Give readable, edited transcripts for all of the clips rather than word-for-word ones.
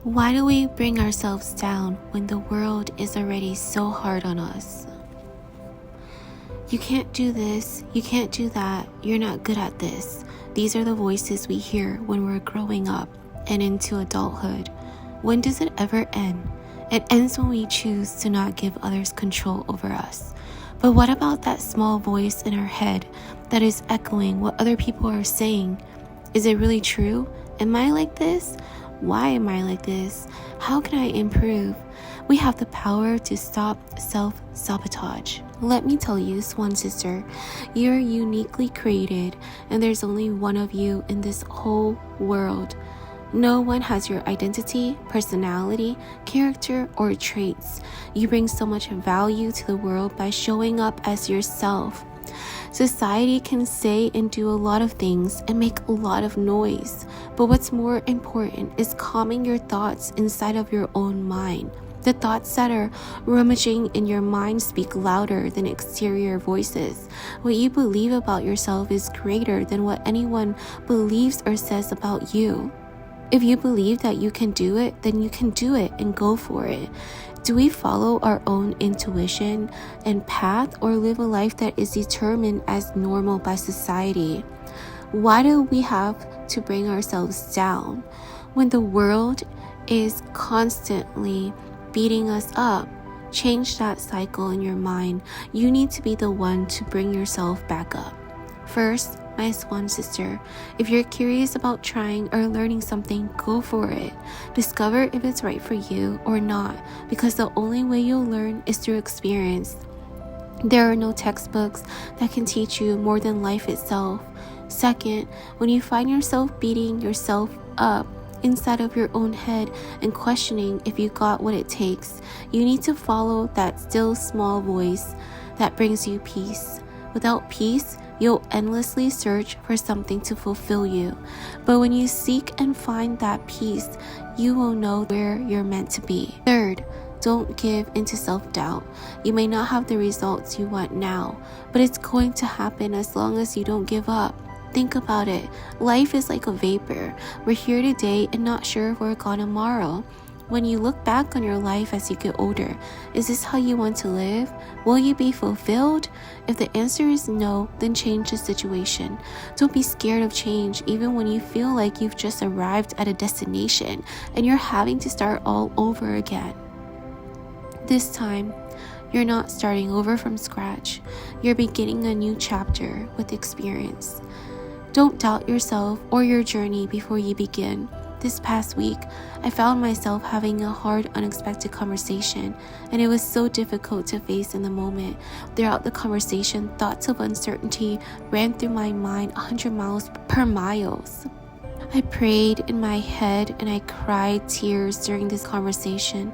Why do we bring ourselves down when the world is already so hard on us? You can't do this, you can't do that, you're not good at this. These are the voices we hear when we're growing up and into adulthood. When does it ever end? It ends when we choose to not give others control over us. But what about that small voice in our head that is echoing what other people are saying? Is it really true? Am I like this? Why am I like this? How can I improve? We have the power to stop self-sabotage. Let me tell you, Swan Sister, you're uniquely created, and there's only one of you in this whole world. No one has your identity, personality, character, or traits. You bring so much value to the world by showing up as yourself. Society can say and do a lot of things and make a lot of noise, but what's more important is calming your thoughts inside of your own mind. The thoughts that are rummaging in your mind speak louder than exterior voices. What you believe about yourself is greater than what anyone believes or says about you. If you believe that you can do it, then you can do it and go for it. Do we follow our own intuition and path, or live a life that is determined as normal by society? Why do we have to bring ourselves down when the world is constantly beating us up? Change that cycle in your mind. You need to be the one to bring yourself back up. First, my Swan Sister, if you're curious about trying or learning something, go for it. Discover if it's right for you or not, because the only way you'll learn is through experience. There are no textbooks that can teach you more than life itself. Second, when you find yourself beating yourself up inside of your own head and questioning if you got what it takes, you need to follow that still small voice that brings you peace. Without peace, you'll endlessly search for something to fulfill you. But when you seek and find that peace, you will know where you're meant to be. Third, don't give into self-doubt. You may not have the results you want now, but it's going to happen as long as you don't give up. Think about it. Life is like a vapor. We're here today and not sure if we're gone tomorrow. When you look back on your life as you get older, is this how you want to live? Will you be fulfilled? If the answer is no, then change the situation. Don't be scared of change, even when you feel like you've just arrived at a destination and you're having to start all over again. This time, you're not starting over from scratch. You're beginning a new chapter with experience. Don't doubt yourself or your journey before you begin. This past week, I found myself having a hard, unexpected conversation, and it was so difficult to face in the moment. Throughout the conversation, thoughts of uncertainty ran through my mind 100 miles per mile. I prayed in my head and I cried tears during this conversation.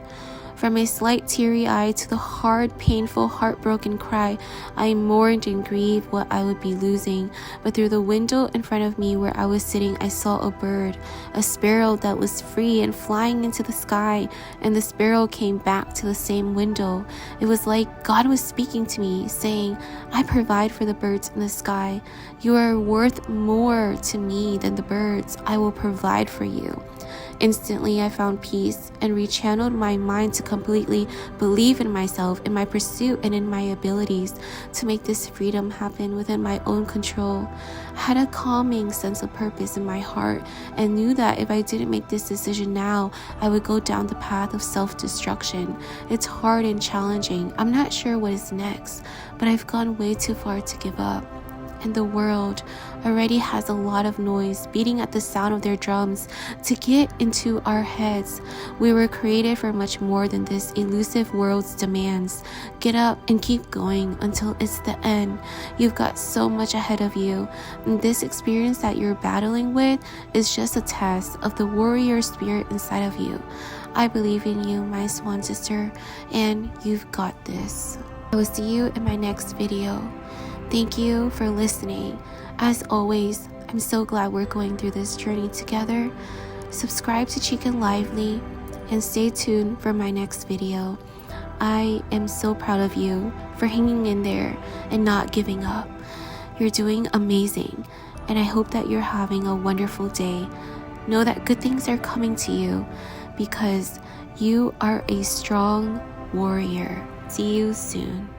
From a slight teary eye to the hard, painful, heartbroken cry, I mourned and grieved what I would be losing. But through the window in front of me where I was sitting, I saw a bird, a sparrow that was free and flying into the sky, and the sparrow came back to the same window. It was like God was speaking to me, saying, I provide for the birds in the sky. You are worth more to me than the birds. I will provide for you. Instantly, I found peace and rechanneled my mind to completely believe in myself, in my pursuit, and in my abilities to make this freedom happen within my own control. I had a calming sense of purpose in my heart and knew that if I didn't make this decision now, I would go down the path of self-destruction. It's hard and challenging. I'm not sure what is next, but I've gone way too far to give up. And the world already has a lot of noise beating at the sound of their drums to get into our heads. We were created for much more than this elusive world's demands. Get up and keep going until it's the end. You've got so much ahead of you, and this experience that you're battling with is just a test of the warrior spirit inside of you. I believe in you, my Swan Sister, and you've got this. I will see you in my next video. Thank you for listening. As always, I'm so glad we're going through this journey together. Subscribe to Chicken Lively and stay tuned for my next video. I am so proud of you for hanging in there and not giving up. You're doing amazing, and I hope that you're having a wonderful day. Know that good things are coming to you. because you are a strong warrior. See you soon.